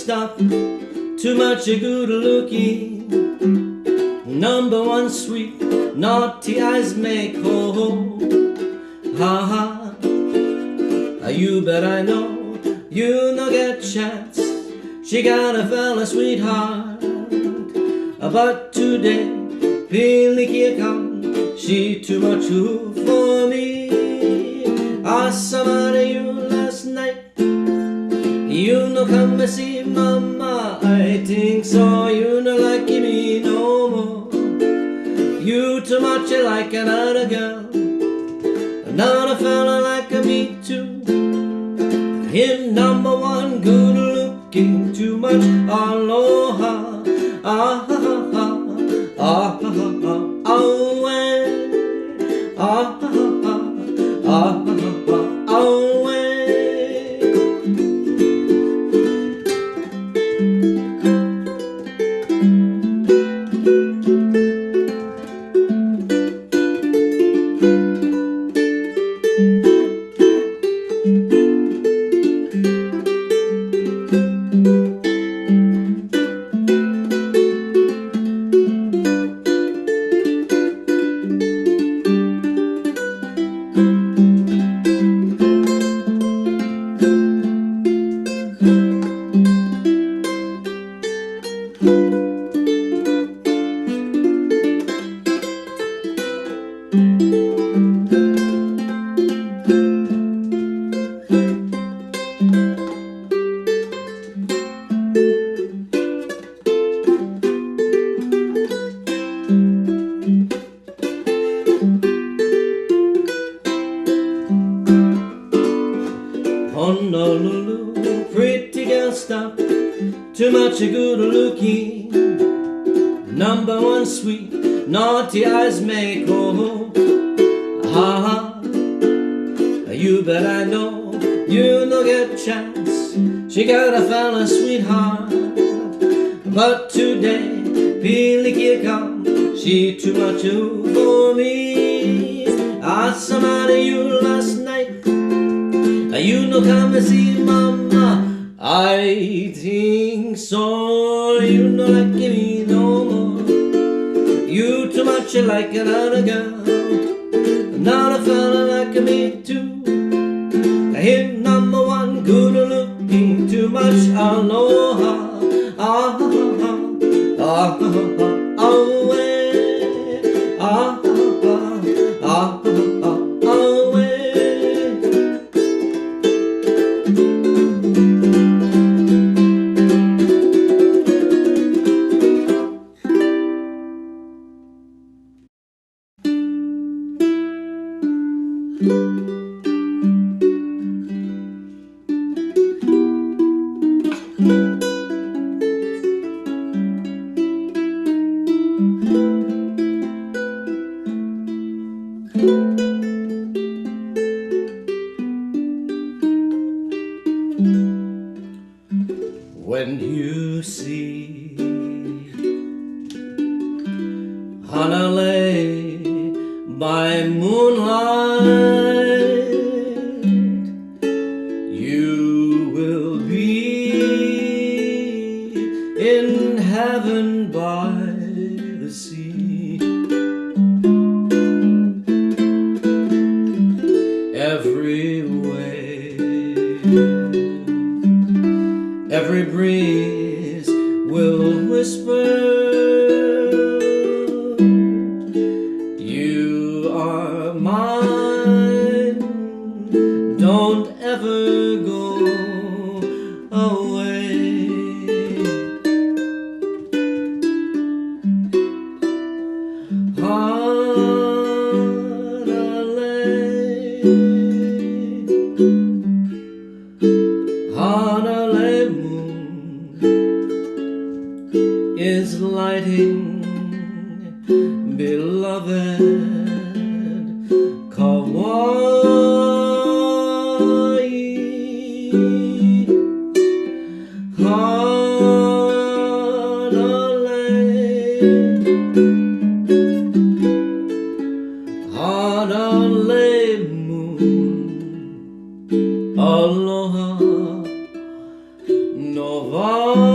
stop. Too much good looking. Number one sweet, naughty eyes make ho. Ha ha. You bet I know, you no get chance. She got a fella sweetheart. But today, Billy here come. She too much for me. I saw you last night. You no come and see mama. I think so. You no like me no more. You too much like another girl. Another fella like me too. Him number one good looking. Too much aloha. Ah ha ha ha. Ah ha ha ha. Oh way. Ah ha ha ha. Ah ha ha ha. Oh way. Honolulu, pretty girl, stop. Too much good looking. Number one sweet, naughty eyes make oh. Ha ha. You bet I know, you no get chance. She got a fella sweetheart. But today, Billy here come. She too much for me. I saw you last night. You no come and see mama. I think so. You no like me no more. You too much like another girl. Another fella like me too. Him number one good looking. Too much aloha. Ah ha ha. Ah ha ha. Oh way. Ah ha ha. Ah ha ha. Oh way. When you see Hanalei by moonlight, you will be in heaven by the sea. Every wave, every breeze will whisper, you are mine, don't ever go away. Hanalei Moon is lighting, beloved Kauai. Hanalei Moon, aloha, nova.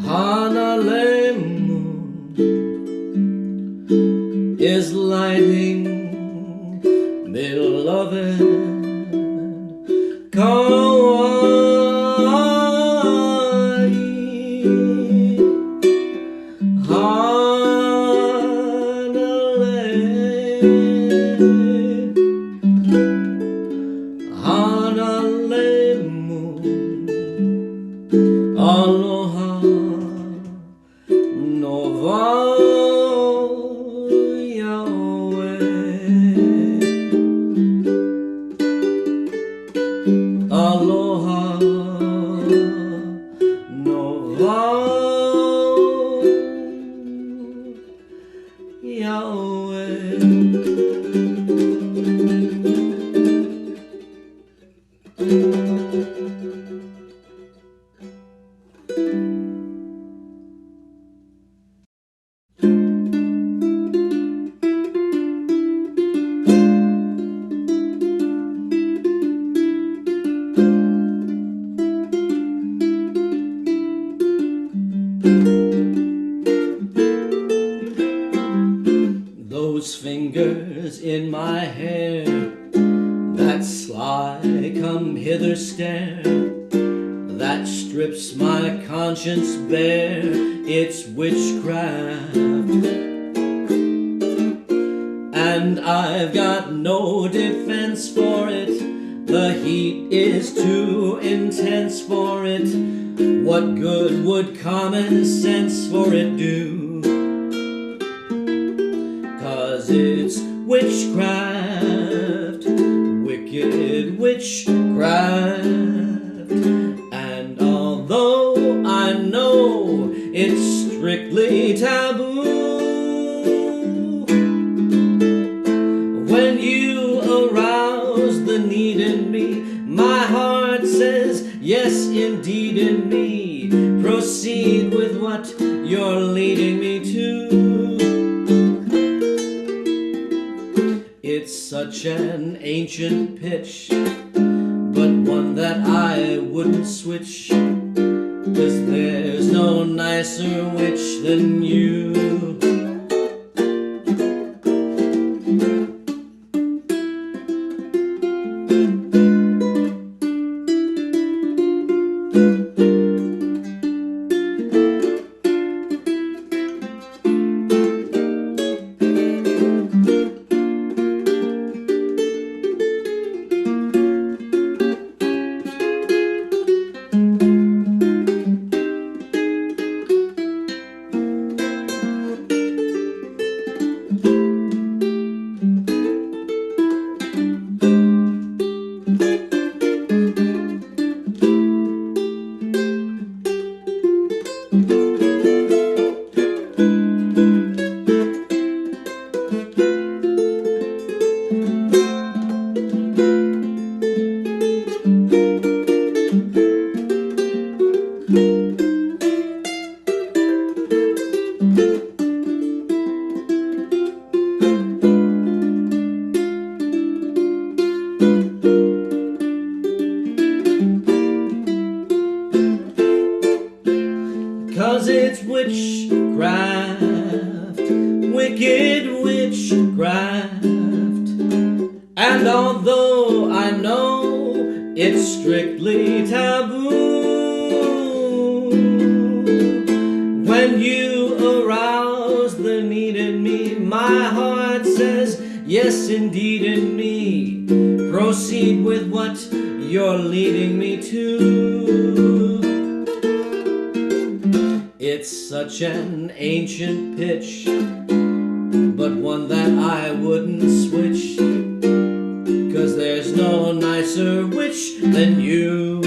Hanalei Moon is lighting beloved Kauai. Hanalei Moon, aloha no wau Yahweh. Aloha no wau Yahweh. Those fingers in my hair, that sly come hither stare, that strips my conscience bare, it's witchcraft. And I've got no defense for it, the heat is too intense for it. What good would common sense for it do? 'Cause it's witchcraft, wicked witchcraft. And although I know it's strictly taboo, when you arouse the need in me, my heart says yes indeed in me. Proceed with what you're leading me to. It's such an ancient pitch, but one that I wouldn't switch, 'cause there's no nicer witch than you. 'Cause it's witchcraft, wicked witchcraft. And although I know it's strictly taboo, when you arouse the need in me, my heart says yes indeed in me. Proceed with what you're leading me to. It's such an ancient pitch, but one that I wouldn't switch, 'cause there's no nicer witch than you.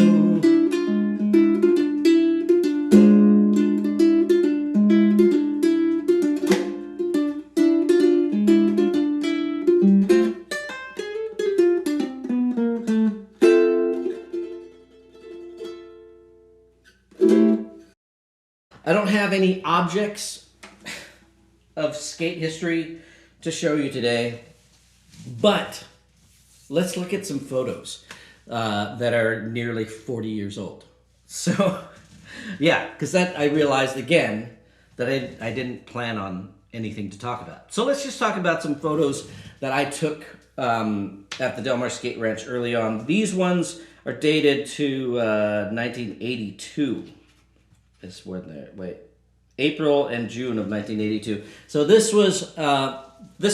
I don't have any objects of skate history to show you today, but let's look at some photos that are nearly 40 years old. So, yeah, because that I realized again that I didn't plan on anything to talk about. So let's just talk about some photos that I took at the Del Mar Skate Ranch early on. These ones are dated to 1982. Is when they're April and June of 1982. So this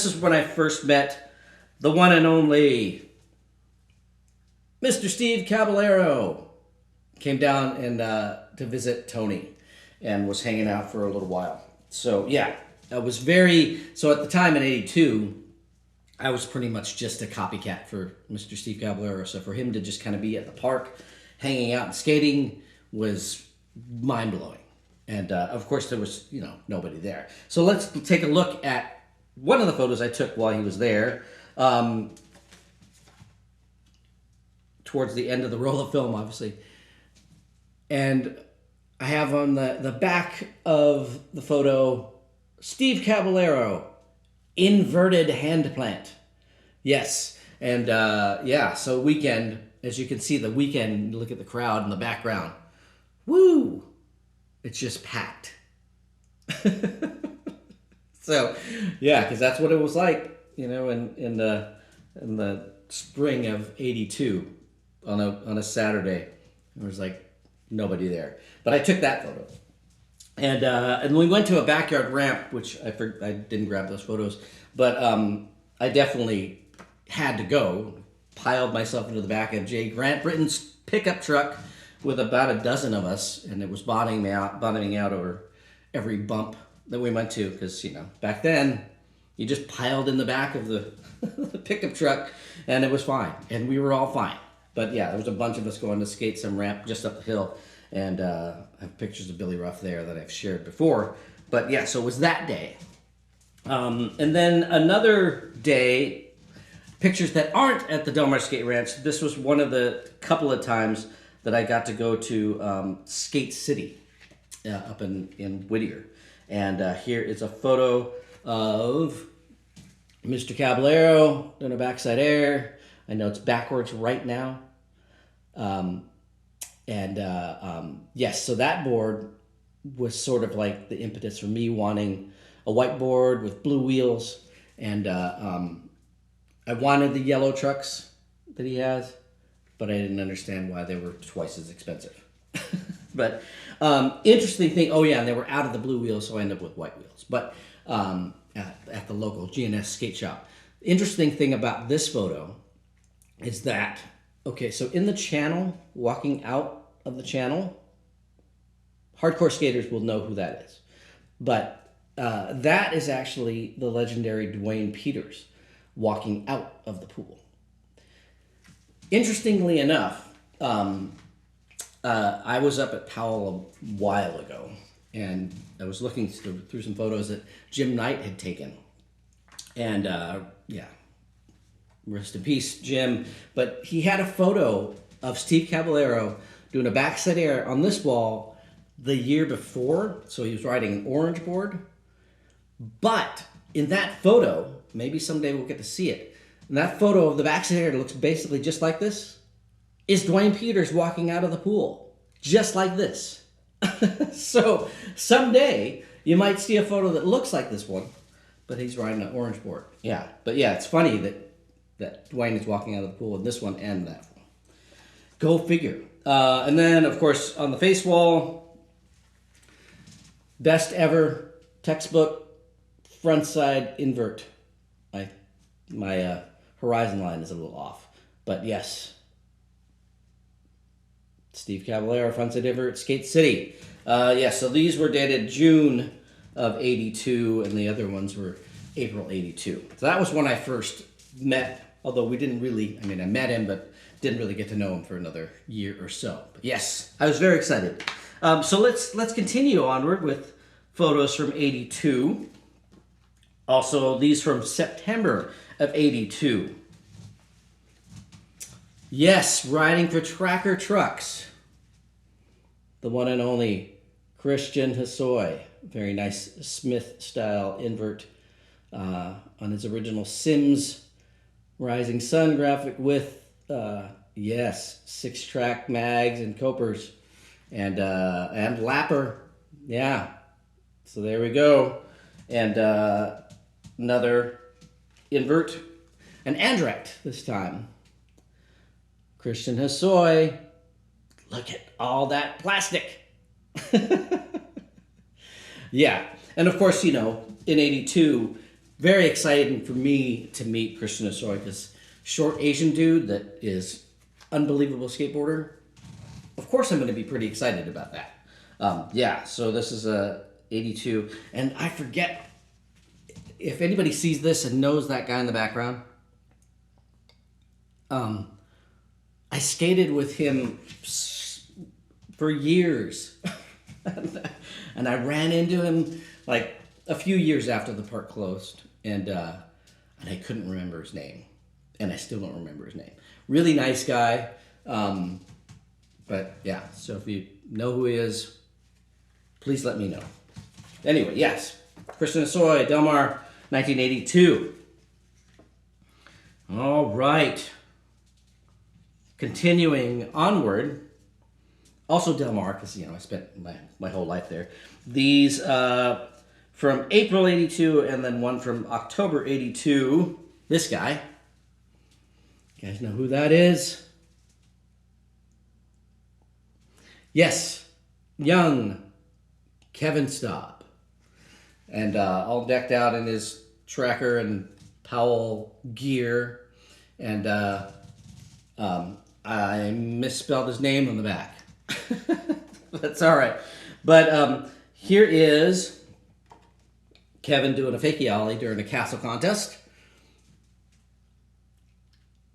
is when I first met the one and only Mr. Steve Caballero. Came down and to visit Tony and was hanging out for a little while. So yeah, I was so at the time in 82, I was pretty much just a copycat for Mr. Steve Caballero. So for him to just kind of be at the park, hanging out and skating was mind-blowing. And of course there was, nobody there. So let's take a look at one of the photos I took while he was there. Towards the end of the roll of film, obviously. And I have on the back of the photo, Steve Caballero, inverted hand plant. Yes. And so Weekend, as you can see, the Weekend, look at the crowd in the background. Woo! It's just packed. So, yeah, because that's what it was like, in the spring of 82 on a Saturday. There was like nobody there. But I took that photo. And we went to a backyard ramp, which I didn't grab those photos, but I definitely had to go. Piled myself into the back of Jay Grant Britton's pickup truck with about a dozen of us, and it was bottoming out over every bump that we went to, because back then you just piled in the back of the, the pickup truck, and it was fine, and we were all fine. But yeah, there was a bunch of us going to skate some ramp just up the hill, and I have pictures of Billy Ruff there that I've shared before. But yeah, so it was that day. And then another day, pictures that aren't at the Del Mar Skate Ranch. This was one of the couple of times that I got to go to Skate City up in Whittier. And here is a photo of Mr. Caballero doing a backside air. I know it's backwards right now. Yes, so that board was sort of like the impetus for me wanting a whiteboard with blue wheels. And I wanted the yellow trucks that he has, but I didn't understand why they were twice as expensive. But interesting thing, and they were out of the blue wheels, so I ended up with white wheels. But at the local GNS skate shop. Interesting thing about this photo is that, so in the channel, walking out of the channel, hardcore skaters will know who that is. But that is actually the legendary Dwayne Peters walking out of the pool. Interestingly enough, I was up at Powell a while ago, and I was looking through some photos that Jim Knight had taken. And rest in peace, Jim. But he had a photo of Steve Caballero doing a backside air on this wall the year before. So he was riding an orange board. But in that photo, maybe someday we'll get to see it, in that photo of the backside air that looks basically just like this, is Dwayne Peters walking out of the pool. Just like this. So someday you might see a photo that looks like this one, but he's riding an orange board. Yeah, but yeah, it's funny that Dwayne is walking out of the pool in this one and that one. Go figure. And then, of course, on the face wall, best ever textbook front side invert. My horizon line is a little off, but yes. Steve Caballero, frontside invert, Skate City. So these were dated June of 82, and the other ones were April 82. So that was when I first met, although we didn't really, I met him, but didn't really get to know him for another year or so. But yes, I was very excited. So let's continue onward with photos from 82. Also, these from September of 82. Yes, riding for Tracker Trucks. The one and only Christian Hosoi. Very nice Smith-style invert on his original Sims Rising Sun graphic with, yes, 6-track mags and copers and lapper. Yeah, so there we go. And another invert, an Andrecht this time. Christian Hosoi. Look at all that plastic. Yeah, and of course, in '82, very exciting for me to meet Christian Hosoi, because short Asian dude that is unbelievable skateboarder. Of course, I'm going to be pretty excited about that. Yeah, so this is '82, and I forget if anybody sees this and knows that guy in the background. I skated with him for years. And I ran into him like a few years after the park closed, and I couldn't remember his name, and I still don't remember his name. Really nice guy, but yeah. So if you know who he is, please let me know. Anyway, yes, Christian Hosoi, Del Mar, 1982. All right, continuing onward. Also Del Mar, because I spent my whole life there. These from April '82, and then one from October '82. This guy. You guys know who that is? Yes, young Kevin Staub, and all decked out in his Tracker and Powell gear, and I misspelled his name on the back. That's all right. But here is Kevin doing a fakie ollie during a castle contest.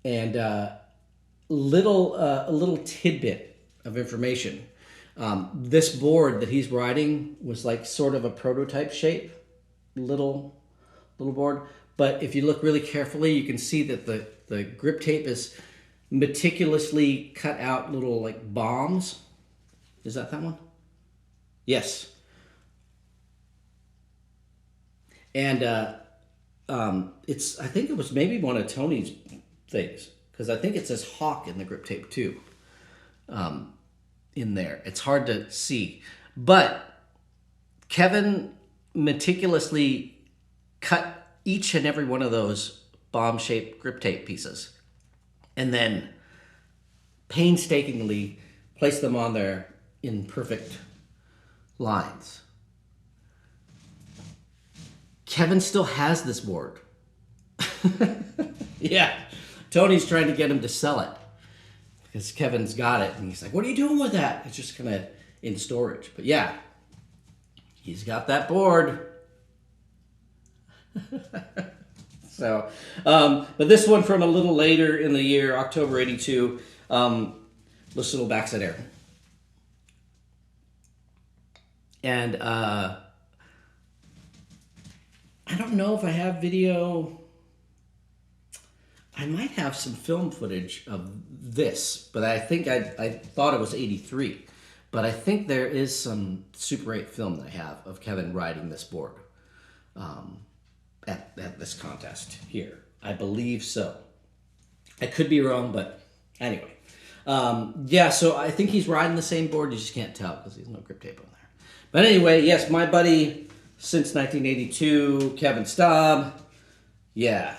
And a little tidbit of information. This board that he's riding was like sort of a prototype shape, little board. But if you look really carefully, you can see that the grip tape is meticulously cut out little like bombs. Is that one? Yes. And I think it was maybe one of Tony's things, because I think it says Hawk in the grip tape too. In there, it's hard to see, but Kevin meticulously cut each and every one of those bomb-shaped grip tape pieces, and then painstakingly placed them on there in perfect lines. Kevin still has this board. Yeah, Tony's trying to get him to sell it because Kevin's got it, and he's like, "What are you doing with that?" It's just kind of in storage. But yeah, he's got that board. So, but this one from a little later in the year, October '82. Let's little backside air. And I don't know if I have video. I might have some film footage of this, but I think I thought it was '83. But I think there is some Super 8 film that I have of Kevin riding this board at this contest here. I believe so. I could be wrong, but anyway. Yeah, so I think he's riding the same board. You just can't tell because there's no grip tape on there. But anyway, yes, my buddy since 1982, Kevin Staub. Yeah.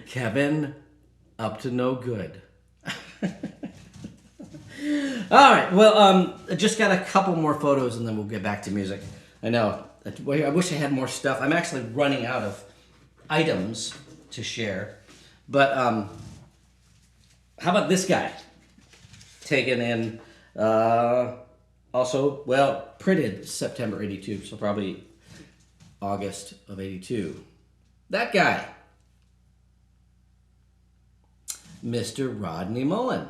Kevin, up to no good. All right, well, I just got a couple more photos and then we'll get back to music. I know, I wish I had more stuff. I'm actually running out of items to share. But how about this guy? Taken in, also, well, printed September '82, so probably August of '82. That guy. Mr. Rodney Mullen.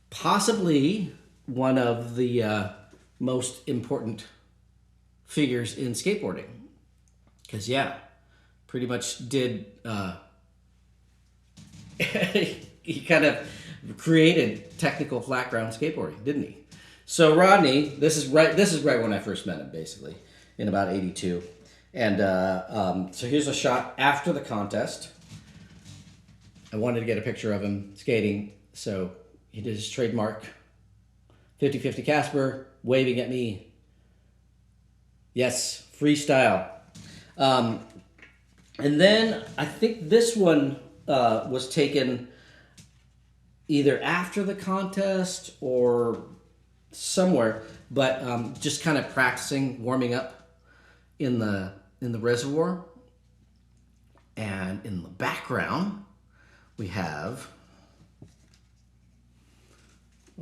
Possibly one of the most important figures in skateboarding. Because, yeah, pretty much did... he kind of created technical flat ground skateboarding, didn't he? So Rodney, this is right when I first met him, basically, in about 82. And so here's a shot after the contest. I wanted to get a picture of him skating, so he did his trademark 50-50 Casper, waving at me. Yes, freestyle. And then I think this one was taken either after the contest or somewhere, but just kind of practicing, warming up in the reservoir. And in the background, we have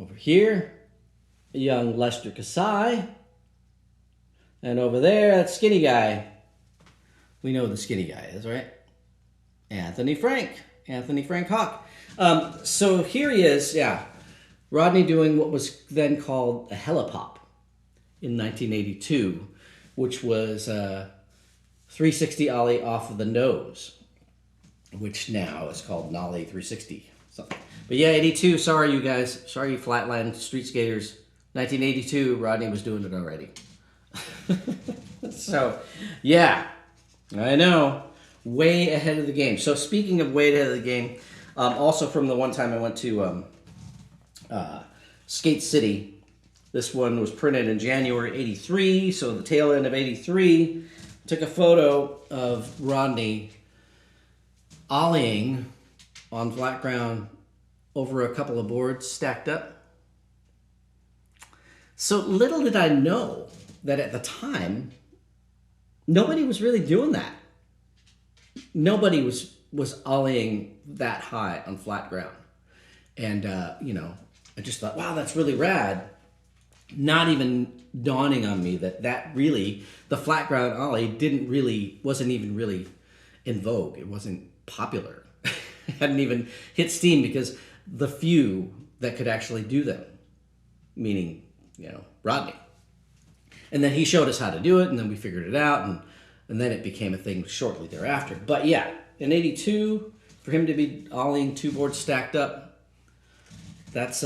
over here a young Lester Kasai, and over there that skinny guy. We know who the skinny guy is, right? Anthony Frank Hawk. So here he is, yeah. Rodney doing what was then called a helipop in 1982, which was a 360 ollie off of the nose, which now is called Nollie 360 something. But yeah, 82, sorry you guys. Sorry you flatland street skaters. 1982, Rodney was doing it already. So, yeah, I know. Way ahead of the game. So speaking of way ahead of the game, also from the one time I went to Skate City, this one was printed in January 83, so the tail end of 83, took a photo of Rodney ollieing on flat ground over a couple of boards stacked up. So little did I know that at the time, nobody was really doing that. Nobody was ollieing that high on flat ground. And, you know, I just thought, wow, that's really rad. Not even dawning on me that really, the flat ground ollie wasn't even really in vogue. It wasn't popular. It hadn't even hit steam because the few that could actually do them, meaning, you know, Rodney. And then he showed us how to do it, and then we figured it out, and then it became a thing shortly thereafter. But yeah, in 82, for him to be ollieing two boards stacked up, that's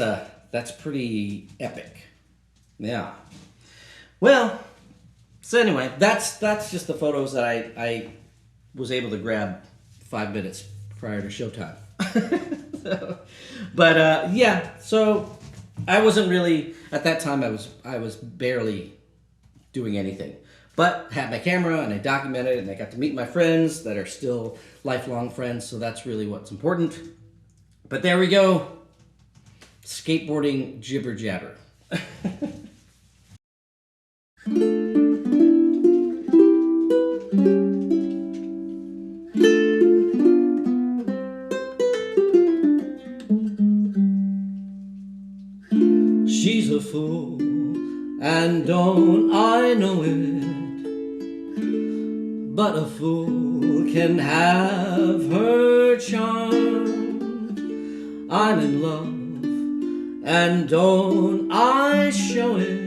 pretty epic. Yeah. Well, so anyway, that's just the photos that I was able to grab 5 minutes prior to showtime. But yeah, so I wasn't really at that time. I was barely doing anything, but had my camera and I documented it, and I got to meet my friends that are still lifelong friends. So that's really what's important. But there we go, skateboarding jibber jabber. She's a fool, and don't I know it? But a fool can have her charm. I'm in love, and don't I show it?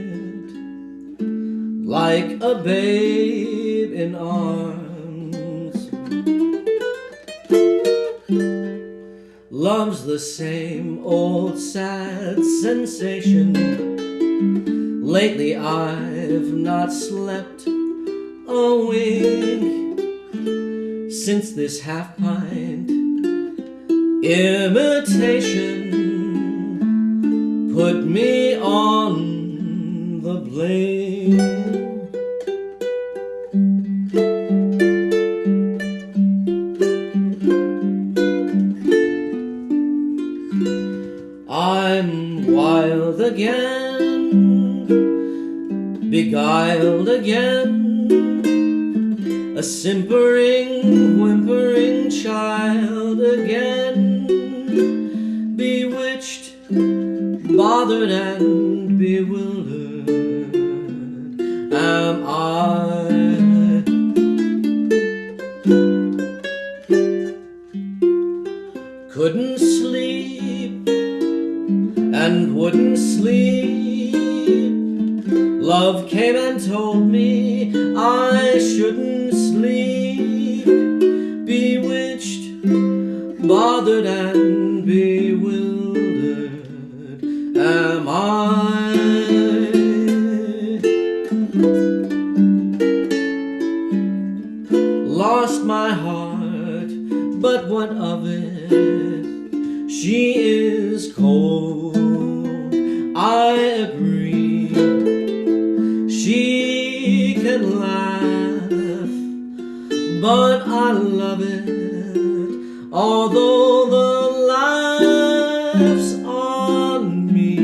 Like a babe in arms. Love's the same old sad sensation. Lately I've not slept a wink since this half-pint imitation put me on the blink. I'm wild again, beguiled again, a simpering, whimpering child again, bewitched, bothered and bewildered am I. Couldn't sleep and wouldn't sleep. Love came and told me I shouldn't sleep. Bewitched, bothered and bewildered am I. agree. She can laugh, but I love it, although the laugh's on me.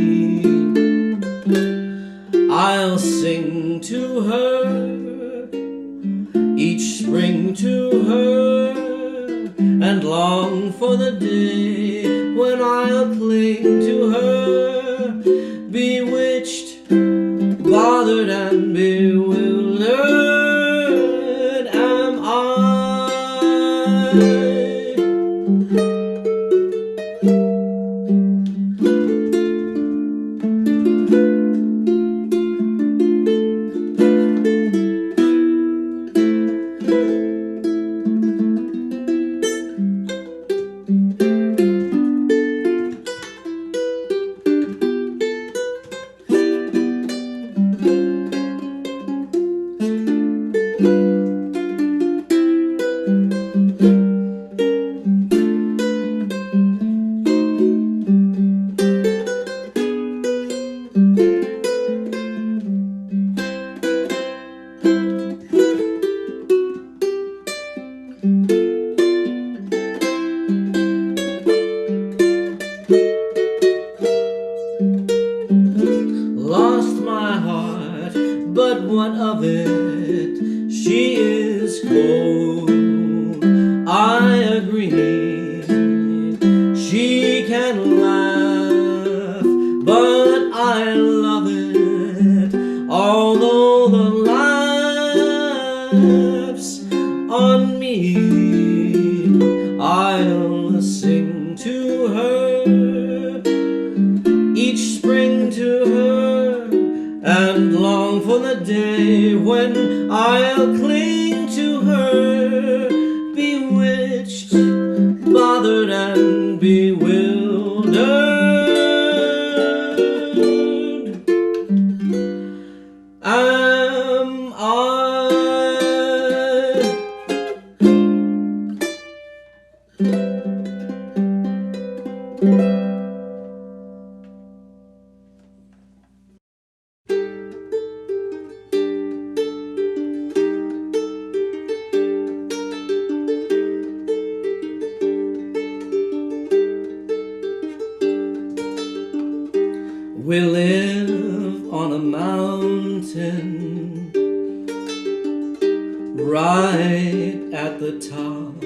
I'll sing to her, each spring to her, and long for the day when I'll cling to her. Bewitched, bothered and bewildered am I. Lost my heart, but what of it? She is cold, I agree. She can laugh, but I love it, although the laugh's on me. I'll sing to her, each spring to her, and long for the day when I'll cling to her. Bewitched, bothered and bewildered am I. We live on a mountain, right at the top.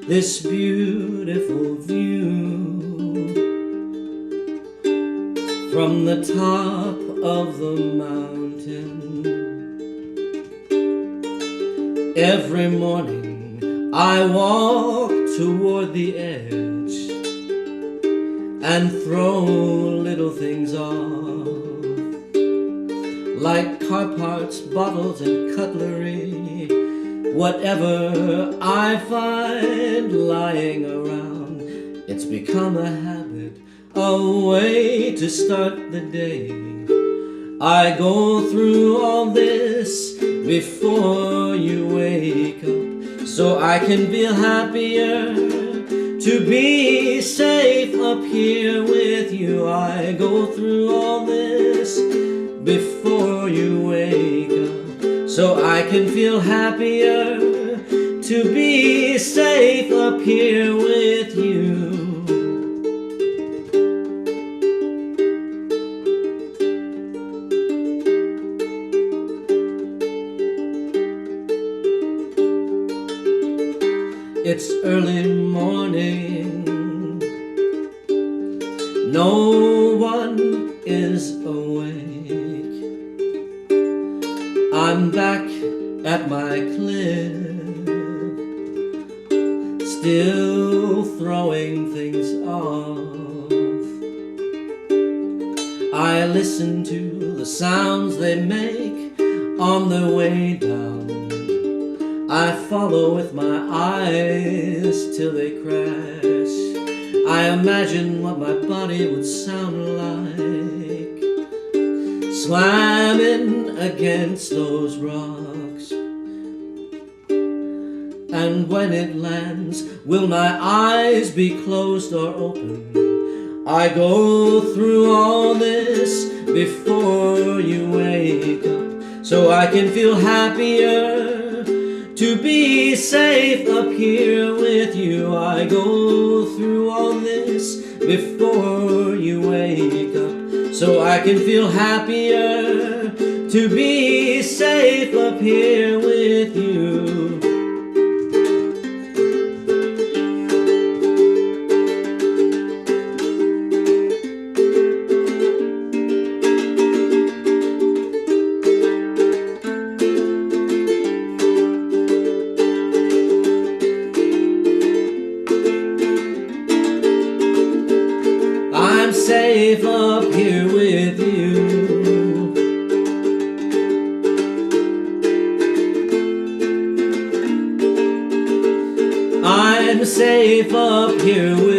This beautiful view from the top of the mountain. Every morning I walk toward the edge and throw little things off, like car parts, bottles and cutlery, whatever I find lying around. It's become a habit, a way to start the day. I go through all this before you wake up, so I can feel happier to be safe up here with you. I go through all this before you wake up, so I can feel happier to be safe up here with you. It's early morning, no one is awake. I'm back at my cliff, still throwing things off. I listen to the sounds they make on their way down. I follow with my eyes till they crash. I imagine what my body would sound like, slamming against those rocks. And when it lands, will my eyes be closed or open? I go through all this before you wake up, so I can feel happier to be safe up here with you. I go through all this before you wake up, so I can feel happier to be safe up here with you. I'm safe up here with you. I'm safe up here with you.